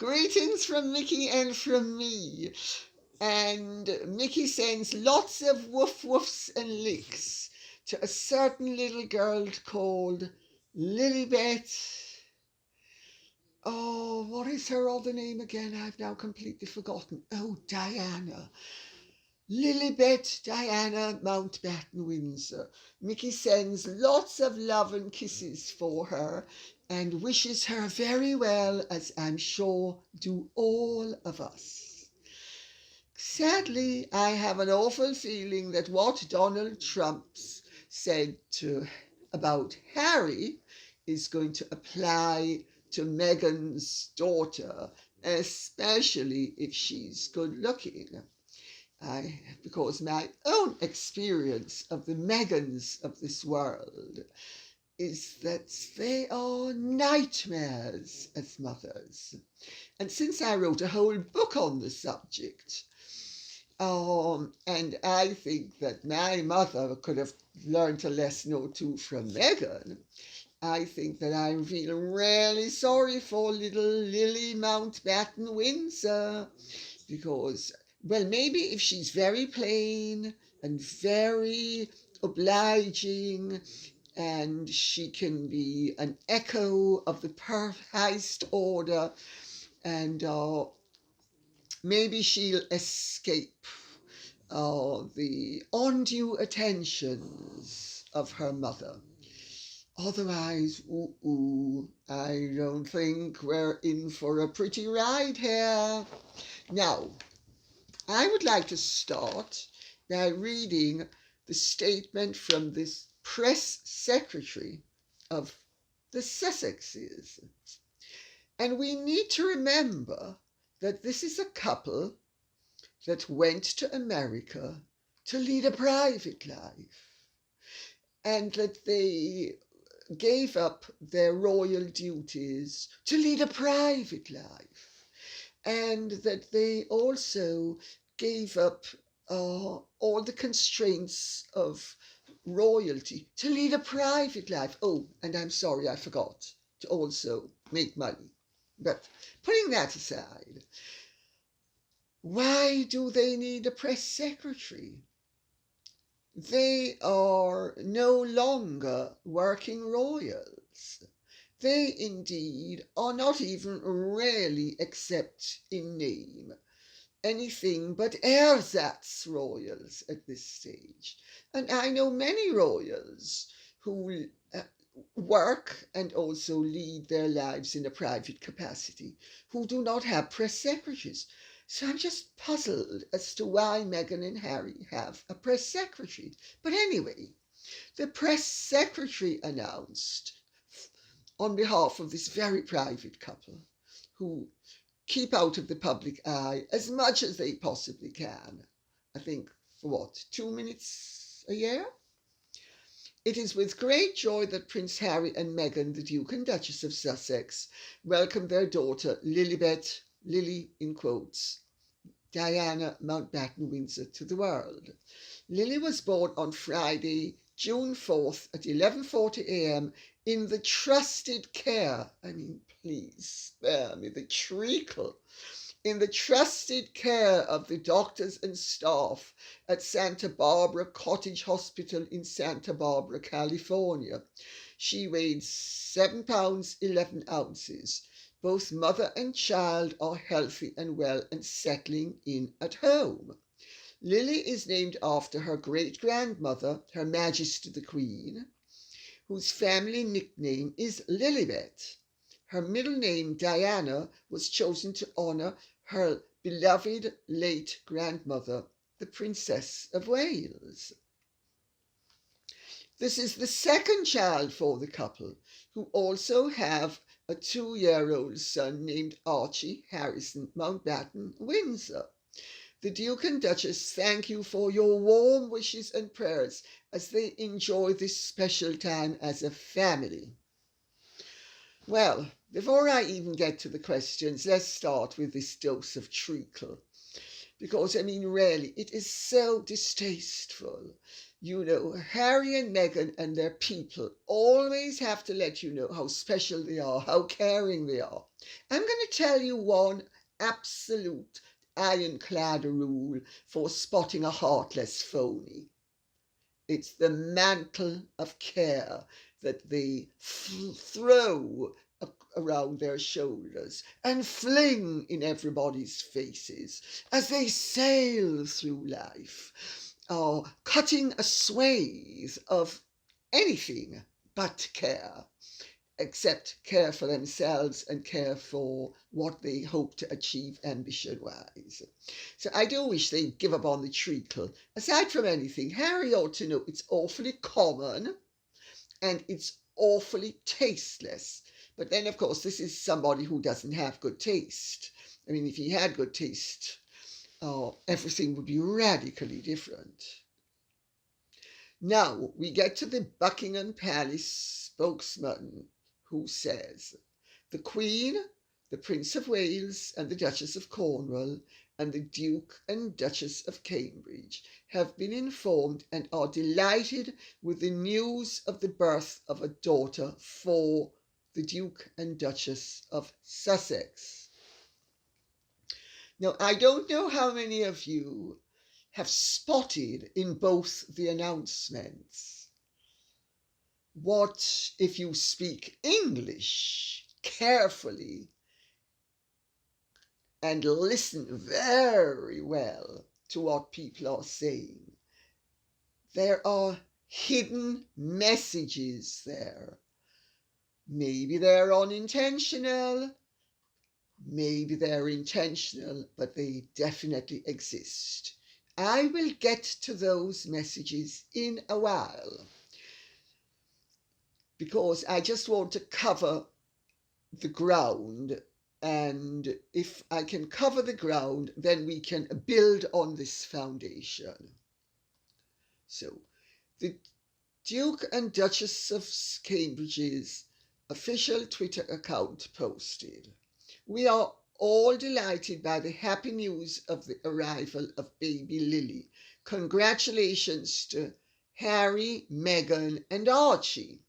Greetings from Mickey and from me. And Mickey sends lots of woof woofs and licks to a certain little girl called Lilibet. Oh, what is her other name again? I've now completely forgotten. Oh, Diana. Lilibet Diana Mountbatten Windsor. Mickey sends lots of love and kisses for her and wishes her very well, as I'm sure do all of us. Sadly, I have an awful feeling that what Donald Trump's said about Harry is going to apply to Meghan's daughter, especially if she's good looking. Because my own experience of the Megans of this world is that they are nightmares as mothers. And since I wrote a whole book on the subject, and I think that my mother could have learned a lesson or two from Meghan, I think that I feel really sorry for little Lily Mountbatten Windsor, because, well, maybe if she's very plain and very obliging, and she can be an echo of the highest order, and maybe she'll escape the undue attentions of her mother. Otherwise, I don't think we're in for a pretty ride here. Now, I would like to start by reading the statement from this press secretary of the Sussexes. And we need to remember that this is a couple that went to America to lead a private life, and that they gave up their royal duties to lead a private life, and that they also gave up all the constraints of royalty to lead a private life. Oh, and I'm sorry, I forgot to also make money. But putting that aside, why do they need a press secretary? They are no longer working royals. They indeed are not even really, except in name, anything but ersatz royals at this stage. And I know many royals who work and also lead their lives in a private capacity who do not have press secretaries. So I'm just puzzled as to why Meghan and Harry have a press secretary. But anyway, the press secretary announced on behalf of this very private couple who keep out of the public eye as much as they possibly can. I think for what, 2 minutes a year? It is with great joy that Prince Harry and Meghan, the Duke and Duchess of Sussex, welcome their daughter Lilibet, Lily in quotes, Diana Mountbatten Windsor to the world. Lily was born on Friday, June 4th at 11:40 a.m. in the trusted care, please spare me the treacle, in the trusted care of the doctors and staff at Santa Barbara Cottage Hospital in Santa Barbara, California. She weighed 7 pounds 11 ounces. Both mother and child are healthy and well and settling in at home. Lily is named after her great-grandmother, Her Majesty the Queen, whose family nickname is Lilibet. Her middle name, Diana, was chosen to honor her beloved late grandmother, the Princess of Wales. This is the second child for the couple, who also have a 2-year-old son named Archie Harrison Mountbatten Windsor. The Duke and Duchess thank you for your warm wishes and prayers as they enjoy this special time as a family. Well, before I even get to the questions, let's start with this dose of treacle. Because, really, it is so distasteful You know, Harry and Meghan and their people always have to let you know how special they are, how caring they are. I'm going to tell you one absolute ironclad rule for spotting a heartless phony. It's the mantle of care that they throw around their shoulders and fling in everybody's faces as they sail through life, cutting a swathe of anything but care, except care for themselves and care for what they hope to achieve ambition-wise. So I do wish they'd give up on the treacle. Aside from anything, Harry ought to know it's awfully common and it's awfully tasteless. But then, of course, this is somebody who doesn't have good taste. I mean, if he had good taste, everything would be radically different. Now we get to the Buckingham Palace spokesman who says, the Queen, the Prince of Wales and the Duchess of Cornwall and the Duke and Duchess of Cambridge have been informed and are delighted with the news of the birth of a daughter for the Duke and Duchess of Sussex. Now, I don't know how many of you have spotted in both the announcements what, if you speak English carefully and listen very well to what people are saying, there are hidden messages there. Maybe they're unintentional, maybe they're intentional, but they definitely exist. I will get to those messages in a while, because I just want to cover the ground, and if I can cover the ground, then we can build on this foundation. So, the Duke and Duchess of Cambridge's official Twitter account posted, "We are all delighted by the happy news of the arrival of baby Lily. Congratulations to Harry, Meghan and Archie."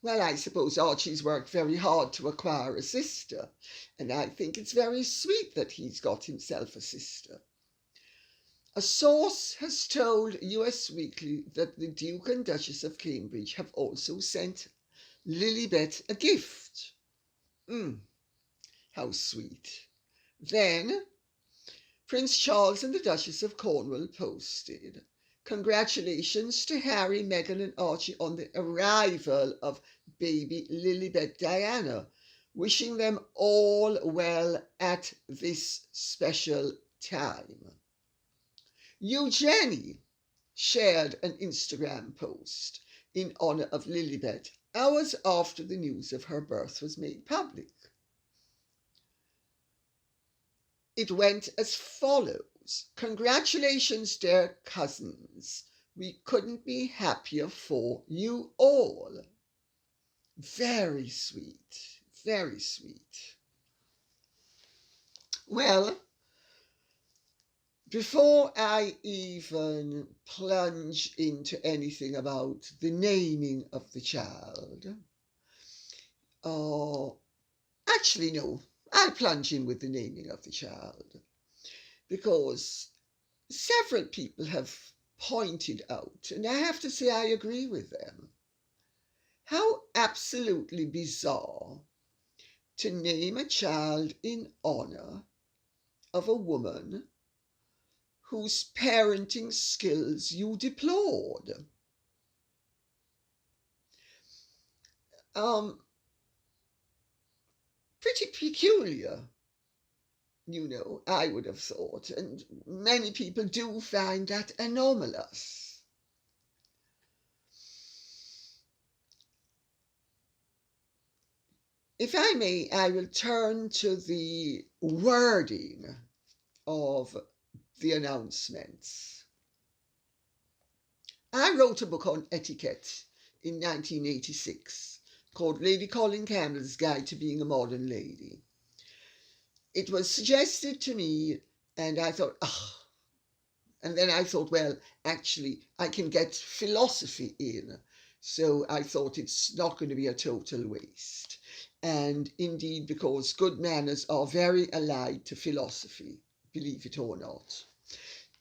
Well, I suppose Archie's worked very hard to acquire a sister, and I think it's very sweet that he's got himself a sister. A source has told US Weekly that the Duke and Duchess of Cambridge have also sent Lilibet a gift. How sweet. Then Prince Charles and the Duchess of Cornwall posted, "Congratulations to Harry, Meghan and Archie on the arrival of baby Lilibet Diana. Wishing them all well at this special time." Eugenie shared an Instagram post in honor of Lilibet hours after the news of her birth was made public. It went as follows: "Congratulations, dear cousins. We couldn't be happier for you all." Very sweet, very sweet. Well, before I even plunge into anything about the naming of the child, actually, no, I'll plunge in with the naming of the child, because several people have pointed out, and I have to say I agree with them, how absolutely bizarre to name a child in honor of a woman whose parenting skills you deplored. Pretty peculiar, I would have thought, and many people do find that anomalous. If I may, I will turn to the wording of the announcements. I wrote a book on etiquette in 1986 called Lady Colin Campbell's Guide to Being a Modern Lady. It was suggested to me, and I thought, And then I thought, well, actually, I can get philosophy in. So I thought it's not going to be a total waste. And indeed, because good manners are very allied to philosophy, believe it or not.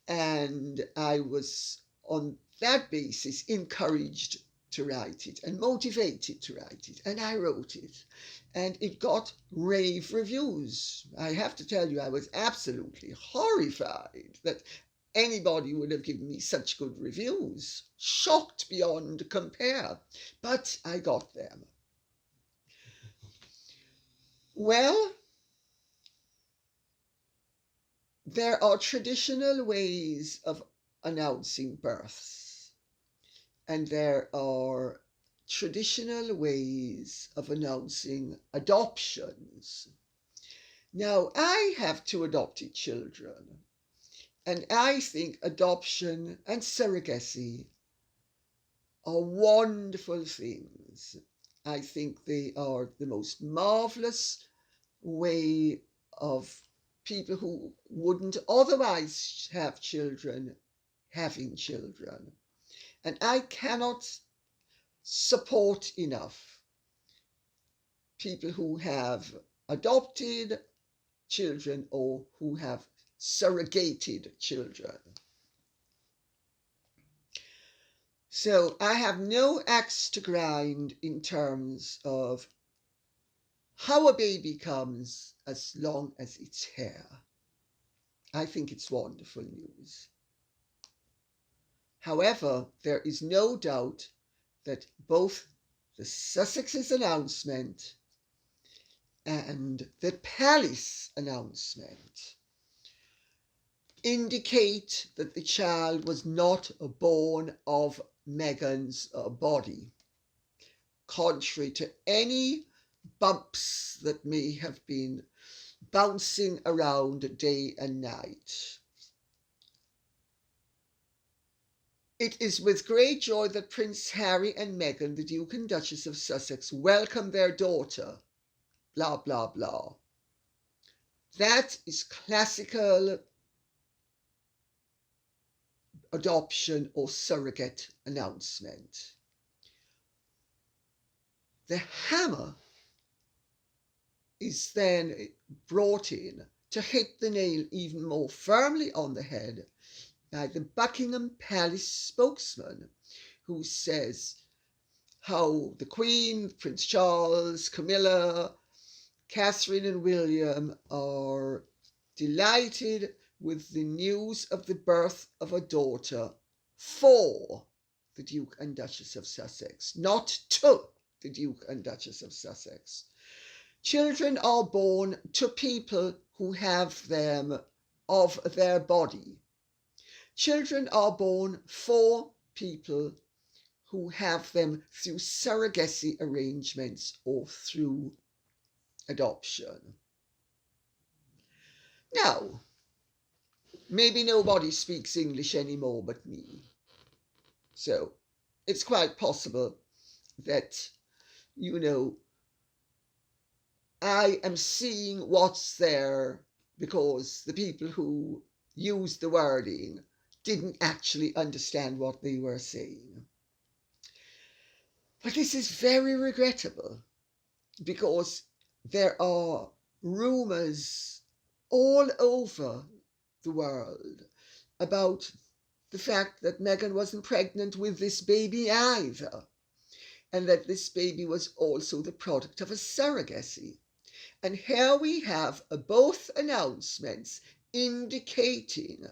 And I was on that basis encouraged to write it and motivated to write it. And I wrote it. And it got rave reviews. I have to tell you, I was absolutely horrified that anybody would have given me such good reviews. Shocked beyond compare. But I got them. Well, there are traditional ways of announcing births, and there are traditional ways of announcing adoptions. Now, I have two adopted children, and I think adoption and surrogacy are wonderful things. I think they are the most marvelous way of people who wouldn't otherwise have children having children. And I cannot support enough people who have adopted children or who have surrogated children. So I have no axe to grind in terms of how a baby comes as long as it's here. I think it's wonderful news. However, there is no doubt that both the Sussex's announcement and the palace announcement indicate that the child was not born of Meghan's body, contrary to any bumps that may have been bouncing around day and night. It is with great joy that Prince Harry and Meghan, the Duke and Duchess of Sussex, welcome their daughter, blah, blah, blah. That is classical adoption or surrogate announcement. The hammer is then brought in to hit the nail even more firmly on the head by the Buckingham Palace spokesman, who says how the Queen, Prince Charles, Camilla, Catherine and William are delighted with the news of the birth of a daughter for the Duke and Duchess of Sussex, not to the Duke and Duchess of Sussex. Children are born to people who have them of their body. Children are born for people who have them through surrogacy arrangements or through adoption. Now, maybe nobody speaks English anymore but me. So it's quite possible that, I am seeing what's there because the people who used the wording didn't actually understand what they were saying. But this is very regrettable because there are rumours all over the world about the fact that Meghan wasn't pregnant with this baby either, and that this baby was also the product of a surrogacy. And here we have both announcements indicating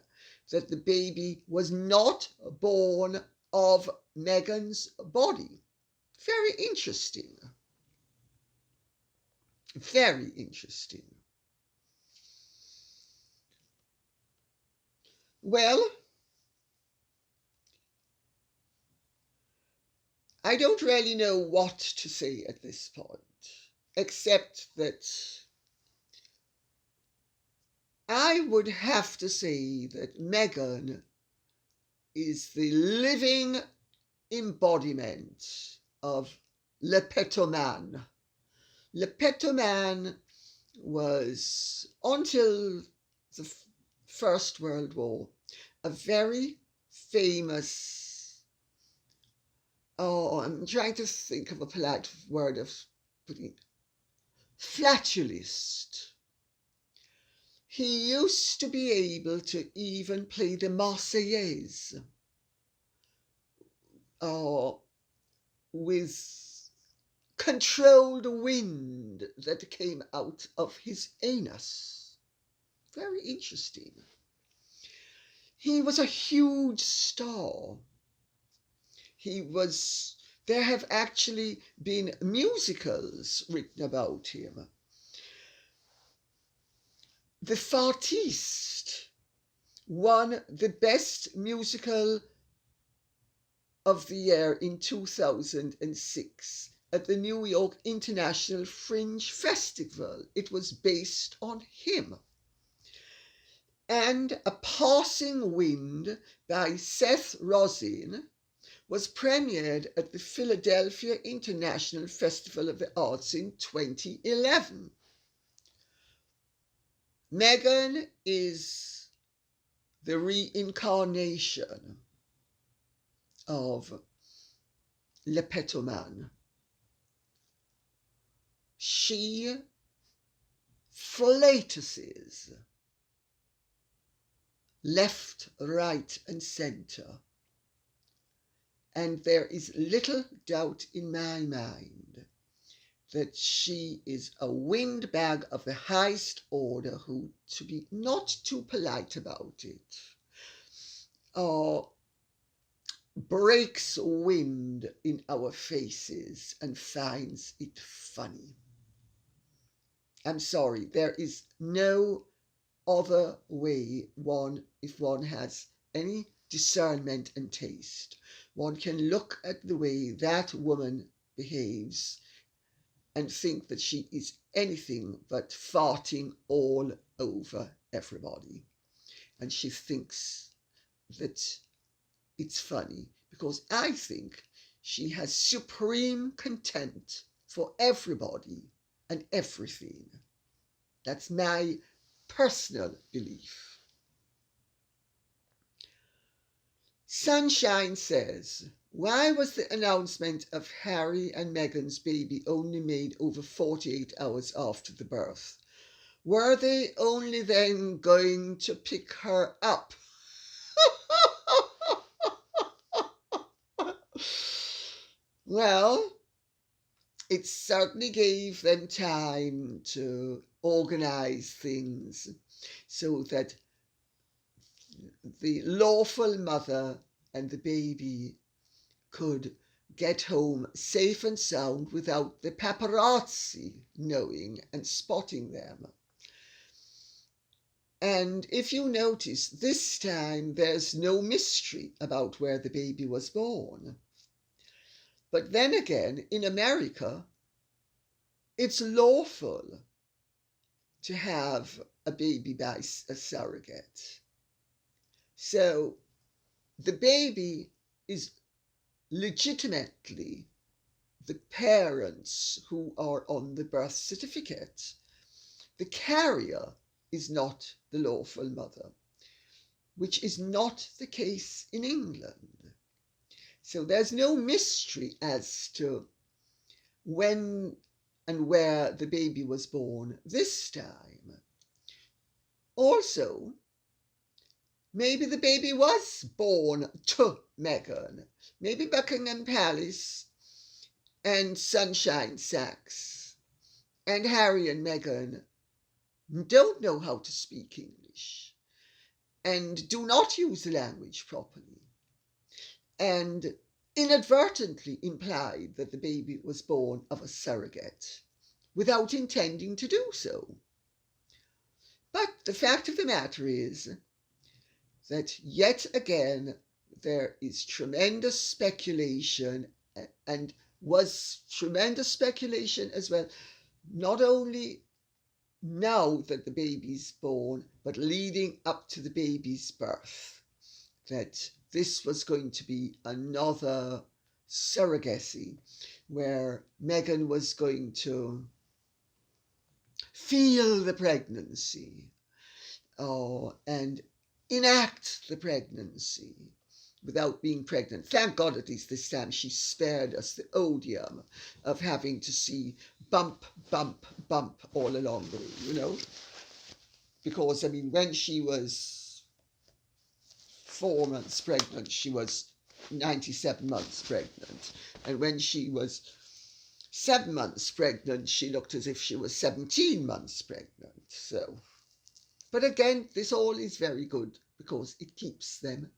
that the baby was not born of Meghan's body. Very interesting. Very interesting. Well, I don't really know what to say at this point, except that I would have to say that Meghan is the living embodiment of Le Petoman. Le Petoman was, until the First World War, a very famous, I'm trying to think of a polite word of putting, flatulist. He used to be able to even play the Marseillaise with controlled wind that came out of his anus. Very interesting. He was a huge star. There have actually been musicals written about him. The Fartiste won the best musical of the year in 2006 at the New York International Fringe Festival. It was based on him. And A Passing Wind by Seth Rosin was premiered at the Philadelphia International Festival of the Arts in 2011. Meghan is the reincarnation of Lepetoman. She flatuses left, right, and centre. And there is little doubt in my mind that she is a windbag of the highest order who, to be not too polite about it, breaks wind in our faces and finds it funny. I'm sorry, there is no other way if one has any discernment and taste, one can look at the way that woman behaves and think that she is anything but farting all over everybody. And she thinks that it's funny because I think she has supreme contempt for everybody and everything. That's my personal belief. Sunshine says, why was the announcement of Harry and Meghan's baby only made over 48 hours after the birth? Were they only then going to pick her up? Well, it certainly gave them time to organize things so that the lawful mother and the baby could get home safe and sound without the paparazzi knowing and spotting them. And if you notice, this time there's no mystery about where the baby was born. But then again, in America, it's lawful to have a baby by a surrogate. So the baby is legitimately the parents who are on the birth certificate. The carrier is not the lawful mother, which is not the case in England. So there's no mystery as to when and where the baby was born this time. Also, maybe the baby was born to Meghan. Maybe Buckingham Palace and Sunshine Sachs and Harry and Meghan don't know how to speak English and do not use the language properly and inadvertently implied that the baby was born of a surrogate without intending to do so. But the fact of the matter is that yet again there is tremendous speculation, and was tremendous speculation as well, not only now that the baby's born, but leading up to the baby's birth, that this was going to be another surrogacy where Meghan was going to feel the pregnancy and enact the pregnancy without being pregnant. Thank God at least this time she spared us the odium of having to see bump, bump, bump all along the way, Because, I mean, when she was 4 months pregnant, she was 97 months pregnant. And when she was 7 months pregnant, she looked as if she was 17 months pregnant. So, but again, this all is very good because it keeps them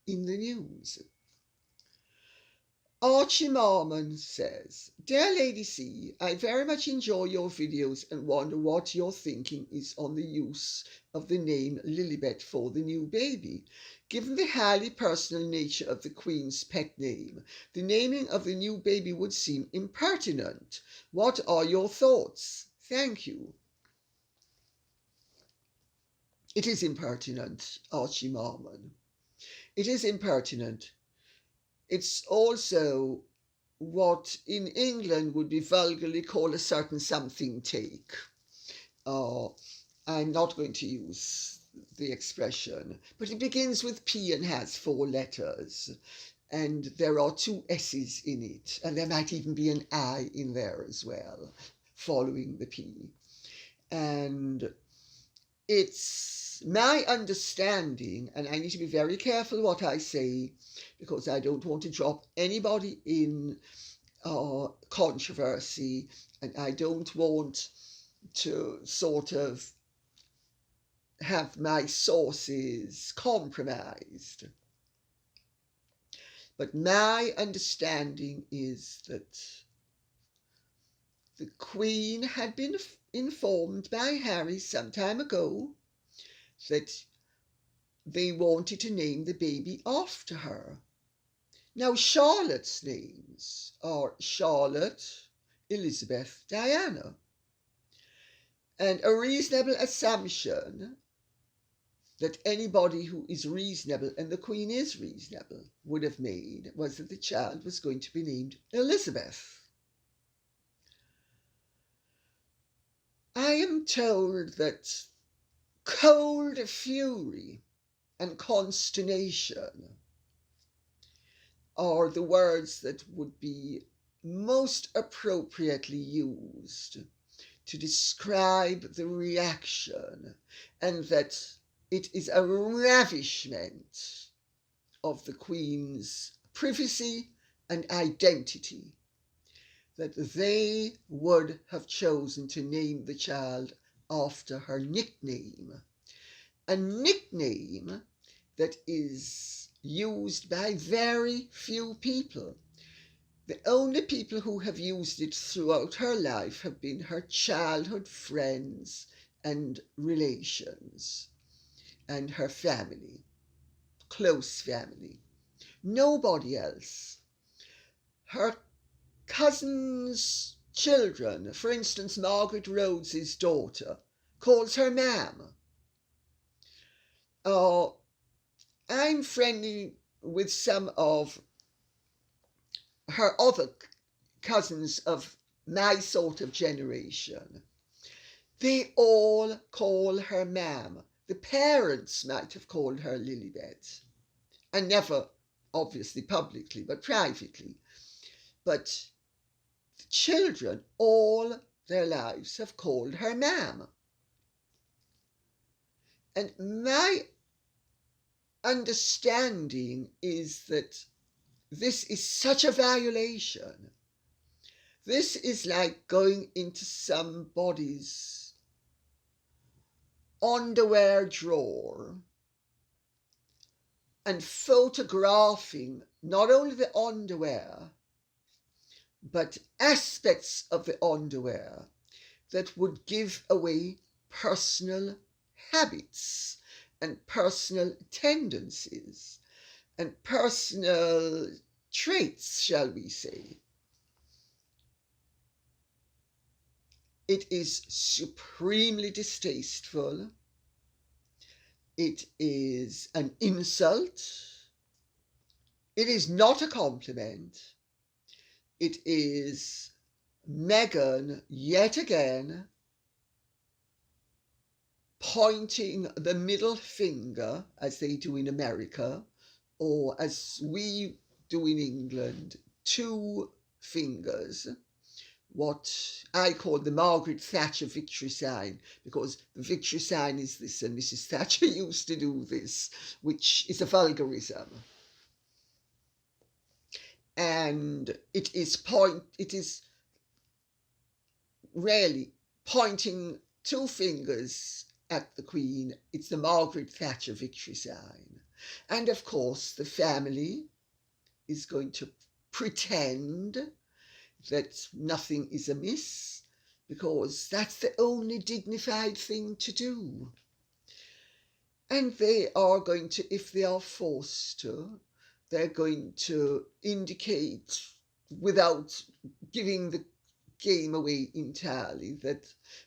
in the news. Archie Marmon says, Dear Lady C, I very much enjoy your videos and wonder what your thinking is on the use of the name Lilibet for the new baby. Given the highly personal nature of the Queen's pet name, the naming of the new baby would seem impertinent. What are your thoughts? Thank you. It is impertinent, Archie Marmon. It is impertinent. It's also what in England would be vulgarly called a certain something take. I'm not going to use the expression, but it begins with P and has 4 letters, and there are 2 S's in it, and there might even be an I in there as well, following the P. And it's my understanding, and I need to be very careful what I say because I don't want to drop anybody in controversy, and I don't want to sort of have my sources compromised. But my understanding is that the Queen had been informed by Harry some time ago that they wanted to name the baby after her. Now, Charlotte's names are Charlotte, Elizabeth, Diana. And a reasonable assumption that anybody who is reasonable, and the Queen is reasonable, would have made was that the child was going to be named Elizabeth. I am told that cold fury and consternation are the words that would be most appropriately used to describe the reaction, and that it is a ravishment of the Queen's privacy and identity that they would have chosen to name the child after her nickname, a nickname that is used by very few people. The only people who have used it throughout her life have been her childhood friends and relations and her family, close family. Nobody else. Her cousin's children, for instance, Margaret Rhodes's daughter, calls her ma'am. I'm friendly with some of her other cousins of my sort of generation. They all call her ma'am. The parents might have called her Lilibet, and never, obviously, publicly, but privately. But the children, all their lives, have called her ma'am. And my understanding is that this is such a violation. This is like going into somebody's underwear drawer and photographing not only the underwear, but aspects of the underwear that would give away personal habits and personal tendencies and personal traits, shall we say. It is supremely distasteful. It is an insult. It is not a compliment. It is Meghan, yet again, pointing the middle finger, as they do in America, or as we do in England, two fingers, what I call the Margaret Thatcher victory sign, because the victory sign is this, and Mrs. Thatcher used to do this, which is a vulgarism. And it is really pointing two fingers at the Queen. It's the Margaret Thatcher victory sign. And of course, the family is going to pretend that nothing is amiss, because that's the only dignified thing to do. And they are going to, if they are forced to, they're going to indicate, without giving the game away entirely, that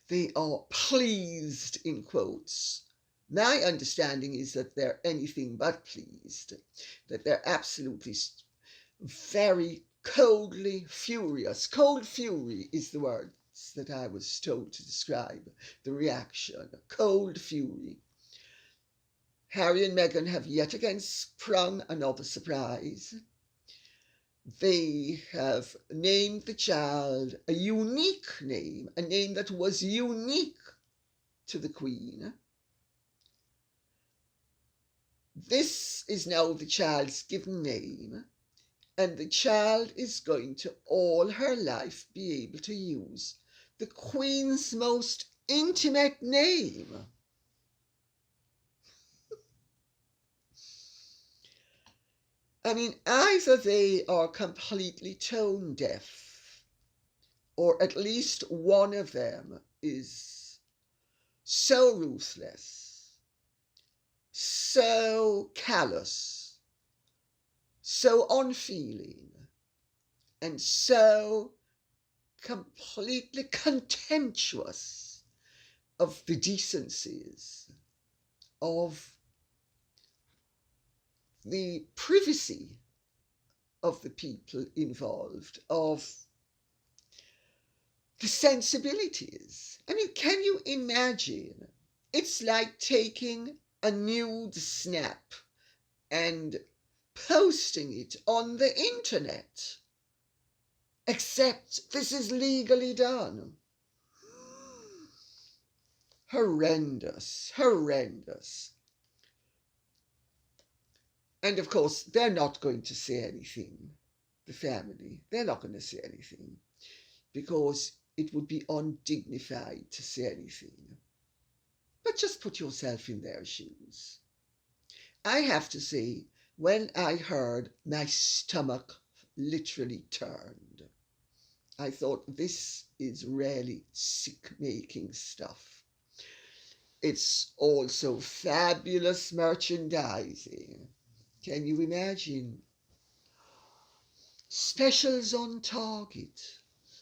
they are pleased, in quotes. My understanding is that they're anything but pleased, that they're absolutely very coldly furious. Cold fury is the word that I was told to describe the reaction. Cold fury. Harry and Meghan have yet again sprung another surprise. They have named the child a unique name, a name that was unique to the Queen. This is now the child's given name, and the child is going to all her life be able to use the Queen's most intimate name. I mean, either they are completely tone deaf, or at least one of them is so ruthless, so callous, so unfeeling, and so completely contemptuous of the decencies, of the privacy of the people involved, of the sensibilities. I mean, can you imagine? It's like taking a nude snap and posting it on the internet. Except this is legally done. Horrendous, horrendous. And of course, they're not going to say anything, the family. They're not going to say anything, because it would be undignified to say anything. But just put yourself in their shoes. I have to say, when I heard, my stomach literally turned. I thought, this is really sick-making stuff. It's also fabulous merchandising. Can you imagine? Specials on Target,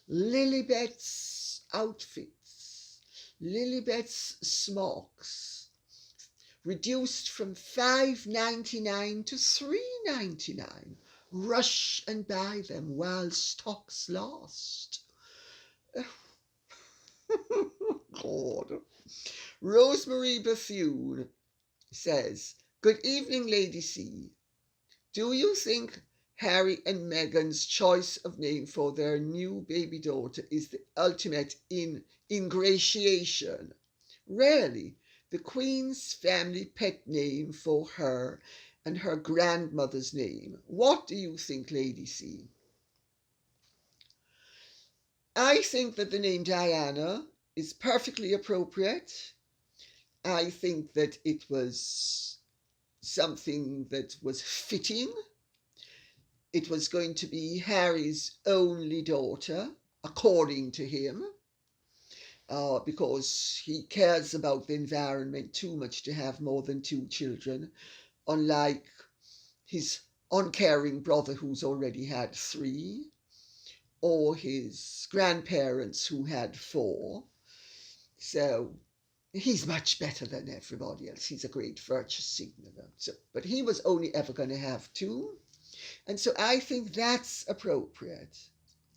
Lilibet's outfits, Lilibet's smocks, reduced from $5.99 to $3.99. Rush and buy them while stocks last. God. Rosemary Bethune says, "Good evening, Lady C. Do you think Harry and Meghan's choice of name for their new baby daughter is the ultimate in ingratiation? Really, the Queen's family pet name for her and her grandmother's name. What do you think, Lady C?" I think that the name Diana is perfectly appropriate. I think that it was something that was fitting. It was going to be Harry's only daughter, according to him, because he cares about the environment too much to have more than two children, unlike his uncaring brother who's already had three, or his grandparents who had four. So he's much better than everybody else. He's a great virtue signaler. But he was only ever going to have two. And so I think that's appropriate.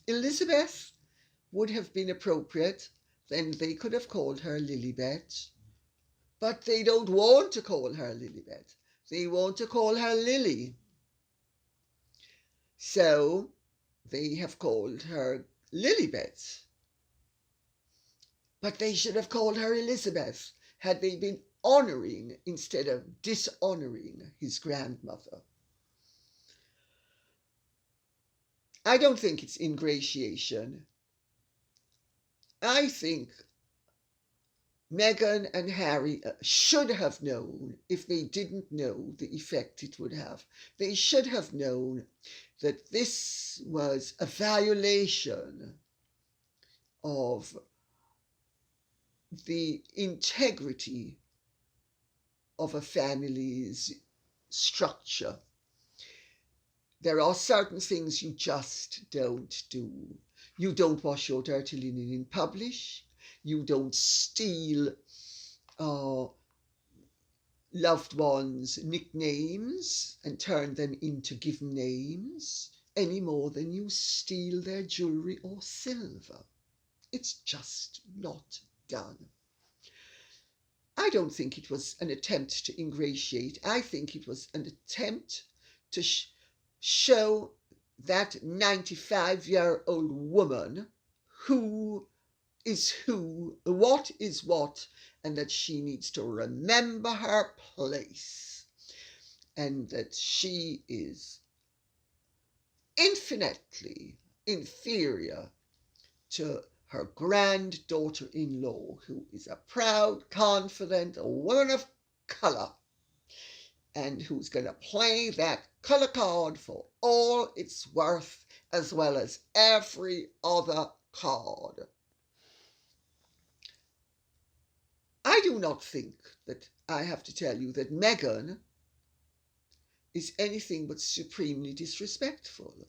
Elizabeth would have been appropriate. Then they could have called her Lilibet. But they don't want to call her Lilibet. They want to call her Lily. So they have called her Lilibet. But they should have called her Elizabeth had they been honouring instead of dishonouring his grandmother. I don't think it's ingratiation. I think Meghan and Harry should have known, if they didn't know the effect it would have, they should have known that this was a violation of the integrity of a family's structure. There are certain things you just don't do. You don't wash your dirty linen in public. You don't steal loved ones' nicknames and turn them into given names any more than you steal their jewellery or silver. It's just not done. I don't think it was an attempt to ingratiate. I think it was an attempt to show that 95-year-old woman who is who, what is what, and that she needs to remember her place, and that she is infinitely inferior to her granddaughter-in-law, who is a proud, confident woman of colour, and who's going to play that colour card for all it's worth, as well as every other card. I do not think that I have to tell you that Meghan is anything but supremely disrespectful.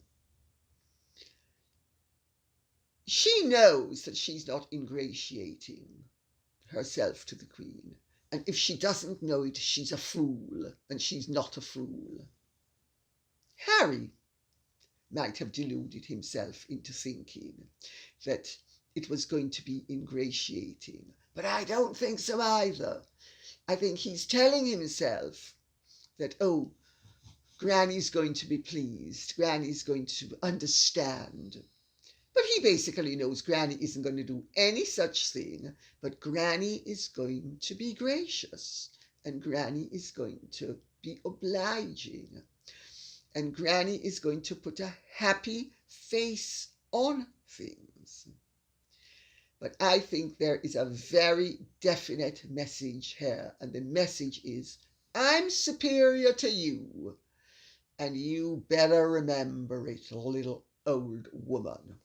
She knows that she's not ingratiating herself to the Queen. And if she doesn't know it, she's a fool, and she's not a fool. Harry might have deluded himself into thinking that it was going to be ingratiating, but I don't think so either. I think he's telling himself that, oh, Granny's going to be pleased, Granny's going to understand. But he basically knows Granny isn't going to do any such thing, but Granny is going to be gracious, and Granny is going to be obliging, and Granny is going to put a happy face on things. But I think there is a very definite message here, and the message is, I'm superior to you, and you better remember it, little old woman.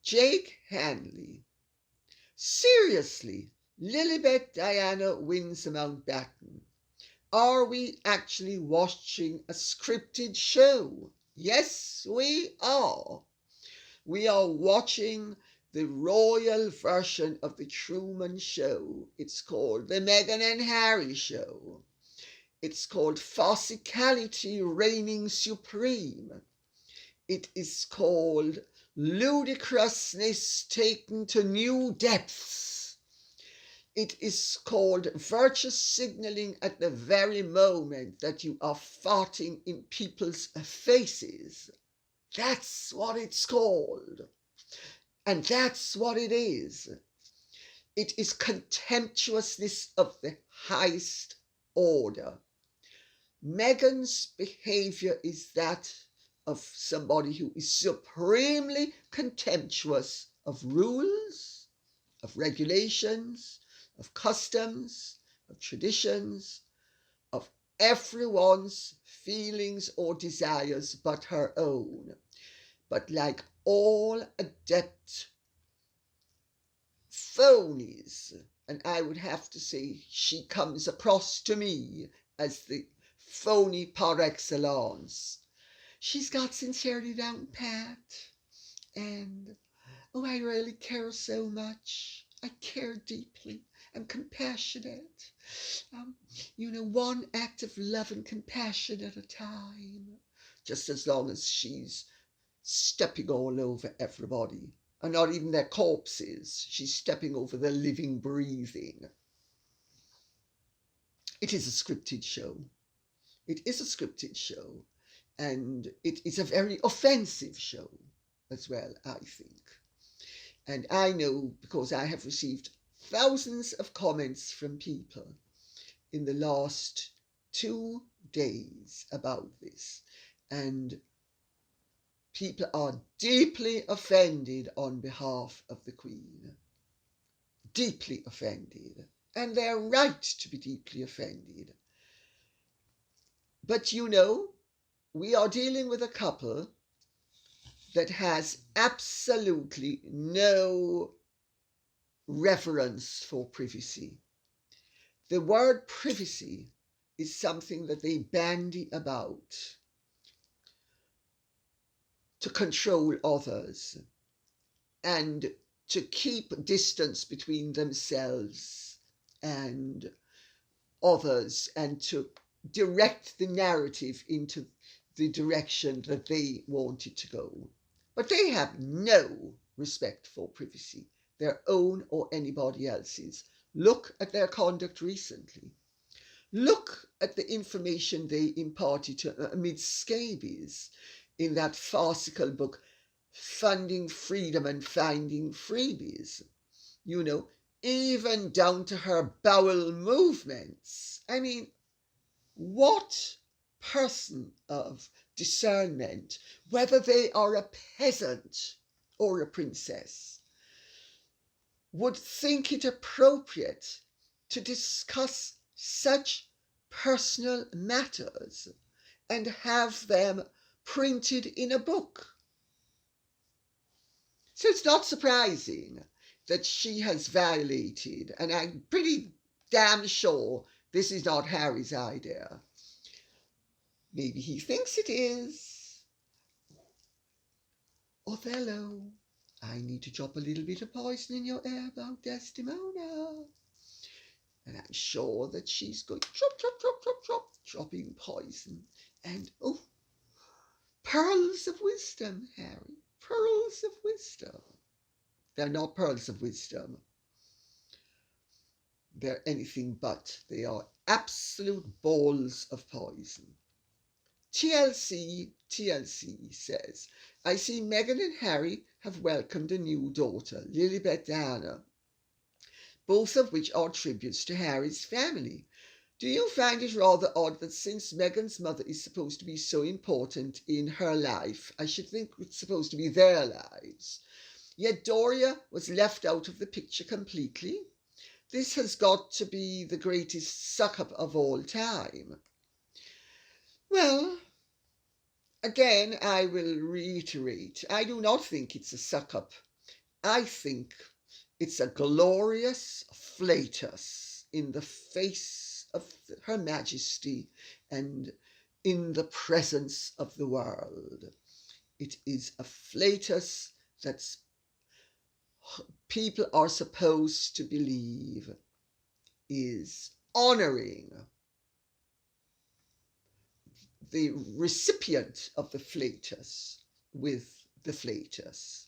Jake Handley. Seriously, Lilibet Diana wins Mountbatten. Are we actually watching a scripted show? Yes, we are. We are watching the royal version of the Truman Show. It's called the Meghan and Harry Show. It's called Farcicality Reigning Supreme. It is called Ludicrousness Taken to New Depths. It is called virtue signalling at the very moment that you are farting in people's faces. That's what it's called. And that's what it is. It is contemptuousness of the highest order. Meghan's behaviour is that of somebody who is supremely contemptuous of rules, of regulations, of customs, of traditions, of everyone's feelings or desires but her own. But like all adept phonies, and I would have to say she comes across to me as the phony par excellence, she's got sincerity down pat, and oh, I really care so much. I care deeply. I'm compassionate. One act of love and compassion at a time. Just as long as she's stepping all over everybody, and not even their corpses. She's stepping over the living, breathing. It is a scripted show. It is a scripted show, and it is a very offensive show as well, I think. And I know because I have received thousands of comments from people in the last 2 days about this. And people are deeply offended on behalf of the Queen. Deeply offended. And they're right to be deeply offended. But you know, we are dealing with a couple that has absolutely no reverence for privacy. The word privacy is something that they bandy about to control others and to keep distance between themselves and others and to direct the narrative into the direction that they want it to go. But they have no respect for privacy, their own or anybody else's. Look at their conduct recently. Look at the information they imparted to Omid Scabies in that farcical book, Funding Freedom and Finding Freebies. You know, even down to her bowel movements. I mean, what person of discernment, whether they are a peasant or a princess, would think it appropriate to discuss such personal matters and have them printed in a book? So it's not surprising that she has violated, and I'm pretty damn sure this is not Harry's idea. Maybe he thinks it is. Othello, I need to drop a little bit of poison in your air about Desdemona. And I'm sure that she's going drop, drop, drop, drop, drop, dropping poison. And oh, pearls of wisdom, Harry, pearls of wisdom. They're not pearls of wisdom. They're anything but. They are absolute balls of poison. TLC says, I see Meghan and Harry have welcomed a new daughter, Lilibet Diana, both of which are tributes to Harry's family. Do you find it rather odd that since Meghan's mother is supposed to be so important in her life, I should think it's supposed to be their lives, yet Doria was left out of the picture completely? This has got to be the greatest suck-up of all time. Well, again, I will reiterate, I do not think it's a suck-up. I think it's a glorious flatus in the face of Her Majesty and in the presence of the world. It is a flatus that people are supposed to believe is honoring the recipient of the flatus with the flatus.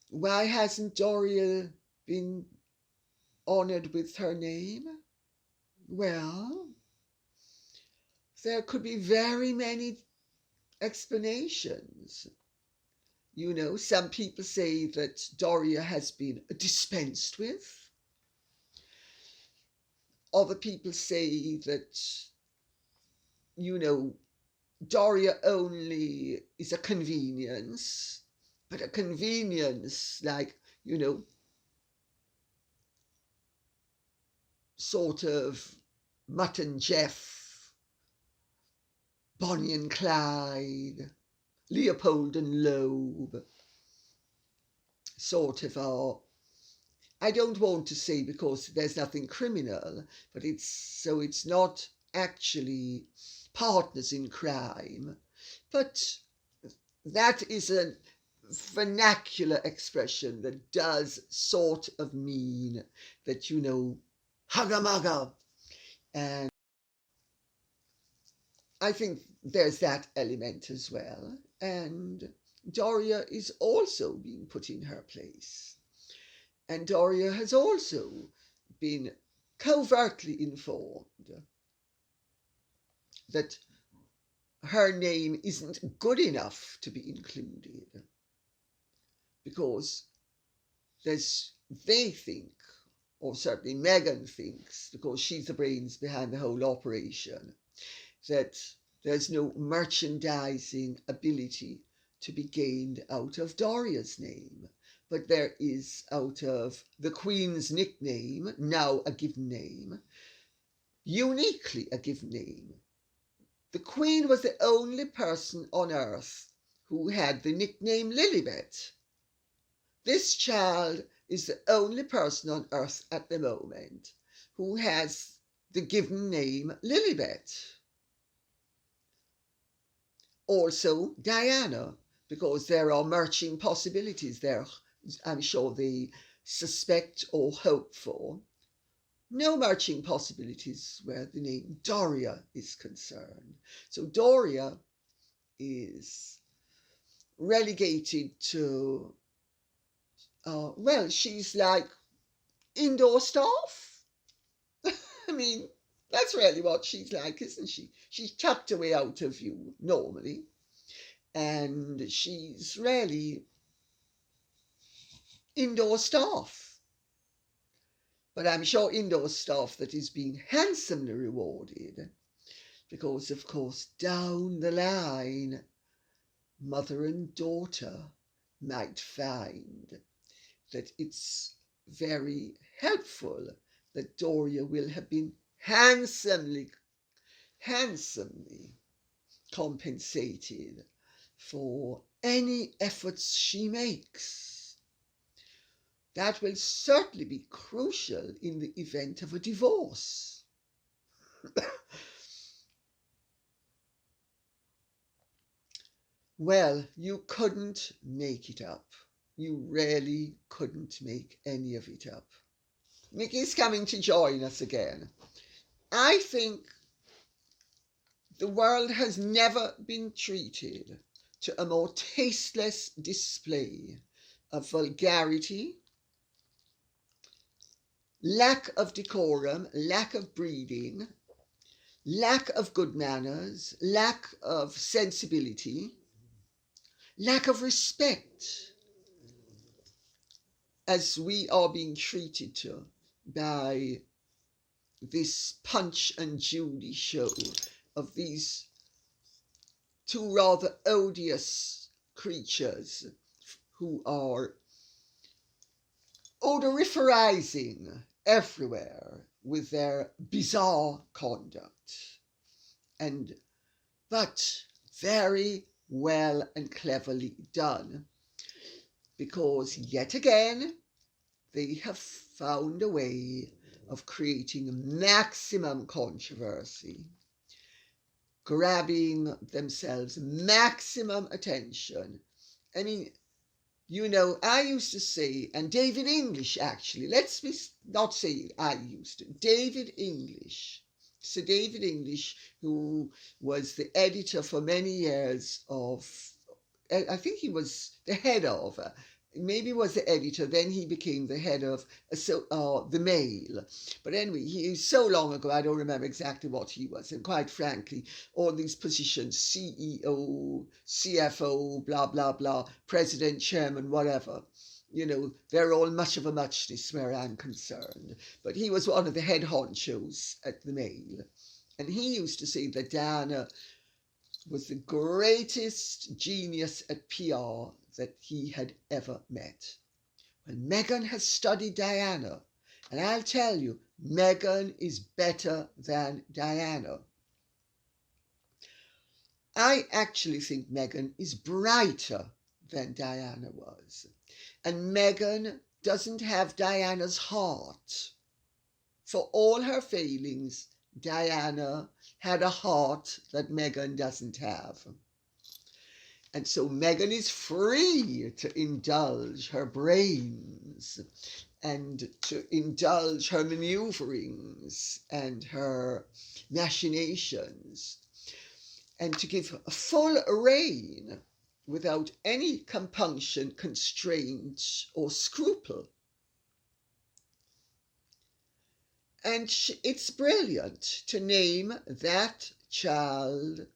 Why hasn't Doria been honored with her name? Well, there could be very many explanations. You know, some people say that Doria has been dispensed with. Other people say that, you know, Doria only is a convenience, but a convenience like, you know, sort of Mutt and Jeff, Bonnie and Clyde, Leopold and Loeb, sort of are, I don't want to say because there's nothing criminal, but it's not actually partners in crime, but that is a vernacular expression that does sort of mean that, you know, hugga-mugga. And I think there's that element as well. And Doria is also being put in her place. And Doria has also been covertly informed that her name isn't good enough to be included because they think, or certainly Meghan thinks, because she's the brains behind the whole operation, that there's no merchandising ability to be gained out of Doria's name. But there is out of the Queen's nickname, now a given name, uniquely a given name. The Queen was the only person on earth who had the nickname Lilibet. This child is the only person on earth at the moment who has the given name Lilibet. Also Diana, because there are merging possibilities there, I'm sure they suspect or hope for. No merging possibilities where the name Doria is concerned. So Doria is relegated to, well, she's like indoor staff. I mean, that's really what she's like, isn't she? She's tucked away out of view normally, and she's really indoor staff. But I'm sure indoor staff that is being handsomely rewarded because, of course, down the line, mother and daughter might find that it's very helpful that Doria will have been handsomely compensated for any efforts she makes. That will certainly be crucial in the event of a divorce. Well, you couldn't make it up. You really couldn't make any of it up. Mickey's coming to join us again. I think the world has never been treated to a more tasteless display of vulgarity, lack of decorum, lack of breeding, lack of good manners, lack of sensibility, lack of respect, as we are being treated to by this Punch and Judy show of these two rather odious creatures who are odoriferizing everywhere with their bizarre conduct. But very well and cleverly done, because yet again they have found a way of creating maximum controversy, grabbing themselves maximum attention. I mean, you know, I used to say, and David English actually, let's not say I used to, David English. So David English, who was the editor for many years of, I think he was the head of, maybe was the editor, then he became the head of the Mail. But anyway, he was so long ago, I don't remember exactly what he was. And quite frankly, all these positions, CEO, CFO, blah, blah, blah, president, chairman, whatever, you know, they're all much of a muchness where I'm concerned. But he was one of the head honchos at the Mail. And he used to say that Diana was the greatest genius at PR that he had ever met. Well, Meghan has studied Diana, and I'll tell you, Meghan is better than Diana. I actually think Meghan is brighter than Diana was. And Meghan doesn't have Diana's heart. For all her failings, Diana had a heart that Meghan doesn't have. And so Meghan is free to indulge her brains and to indulge her maneuverings and her machinations, and to give a full rein without any compunction, constraint, or scruple. And it's brilliant to name that child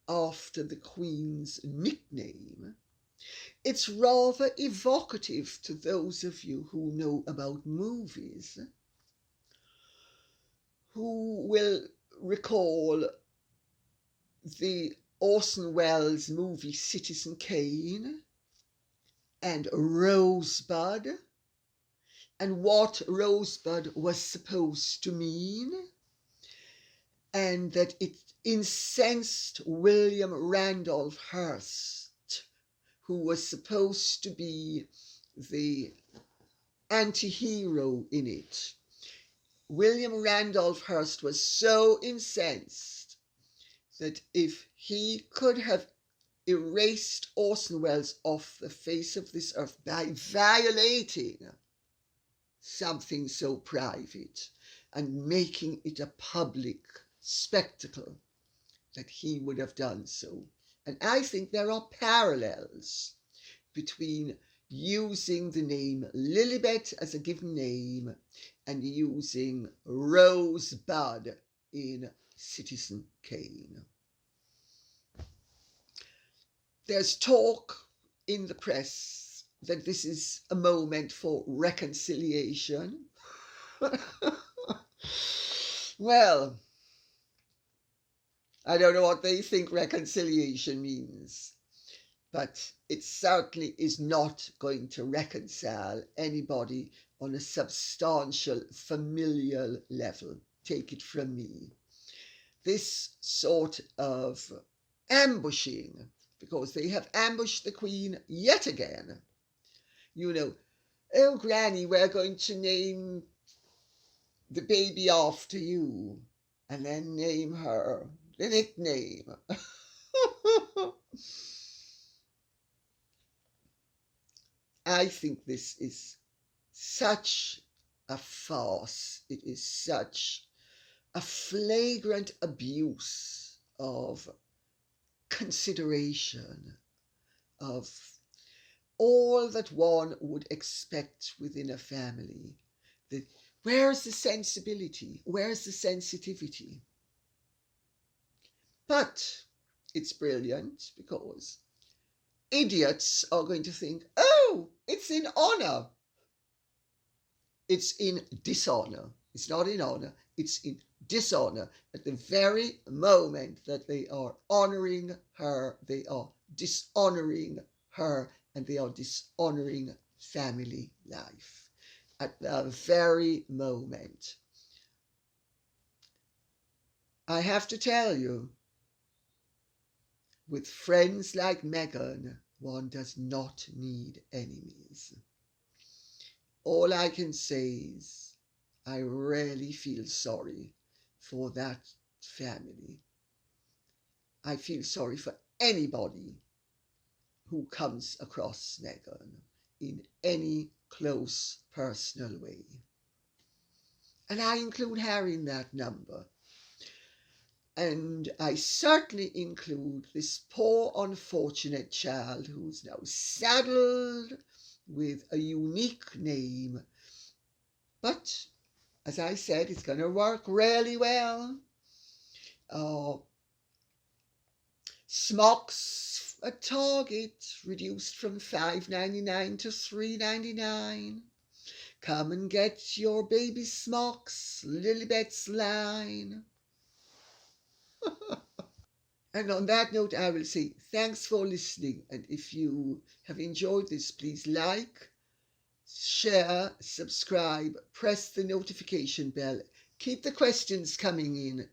after the Queen's nickname. It's rather evocative to those of you who know about movies, who will recall the Orson Welles movie Citizen Kane and Rosebud, and what Rosebud was supposed to mean, and that it incensed William Randolph Hearst, who was supposed to be the anti-hero in it. William Randolph Hearst was so incensed that if he could have erased Orson Welles off the face of this earth by violating something so private and making it a public spectacle, that he would have done so. And I think there are parallels between using the name Lilibet as a given name and using Rosebud in Citizen Kane. There's talk in the press that this is a moment for reconciliation. Well, I don't know what they think reconciliation means, but it certainly is not going to reconcile anybody on a substantial familial level. Take it from me. This sort of ambushing, because they have ambushed the Queen yet again. You know, oh, Granny, we're going to name the baby after you, and then name her the nickname. I think this is such a farce. It is such a flagrant abuse of consideration, of all that one would expect within a family. Where's the sensibility? Where's the sensitivity? But it's brilliant because idiots are going to think, oh, it's in honor. It's in dishonor. It's not in honor. It's in dishonor. At the very moment that they are honoring her, they are dishonoring her, and they are dishonoring family life. At the very moment. I have to tell you, with friends like Meghan, one does not need enemies. All I can say is I really feel sorry for that family. I feel sorry for anybody who comes across Meghan in any close personal way. And I include Harry in that number. And I certainly include this poor unfortunate child who's now saddled with a unique name. But, as I said, it's going to work really well. Smocks at Target reduced from $5.99 to $3.99. Come and get your baby smocks, Lilibet's line. And on that note, I will say thanks for listening. And if you have enjoyed this, please like, share, subscribe, press the notification bell. Keep the questions coming in.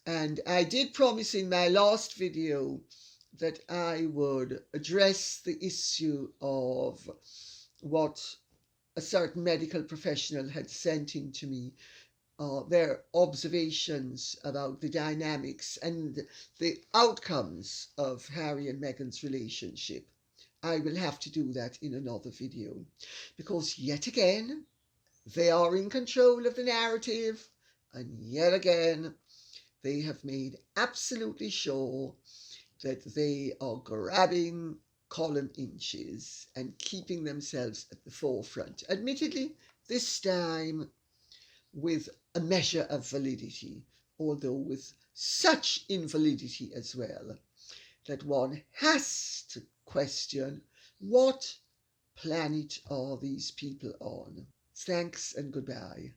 And I did promise in my last video that I would address the issue of what a certain medical professional had sent in to me, their observations about the dynamics and the outcomes of Harry and Meghan's relationship. I will have to do that in another video, because yet again, they are in control of the narrative, and yet again, they have made absolutely sure that they are grabbing column inches and keeping themselves at the forefront. Admittedly, this time with a measure of validity, although with such invalidity as well, that one has to question what planet are these people on. Thanks and goodbye.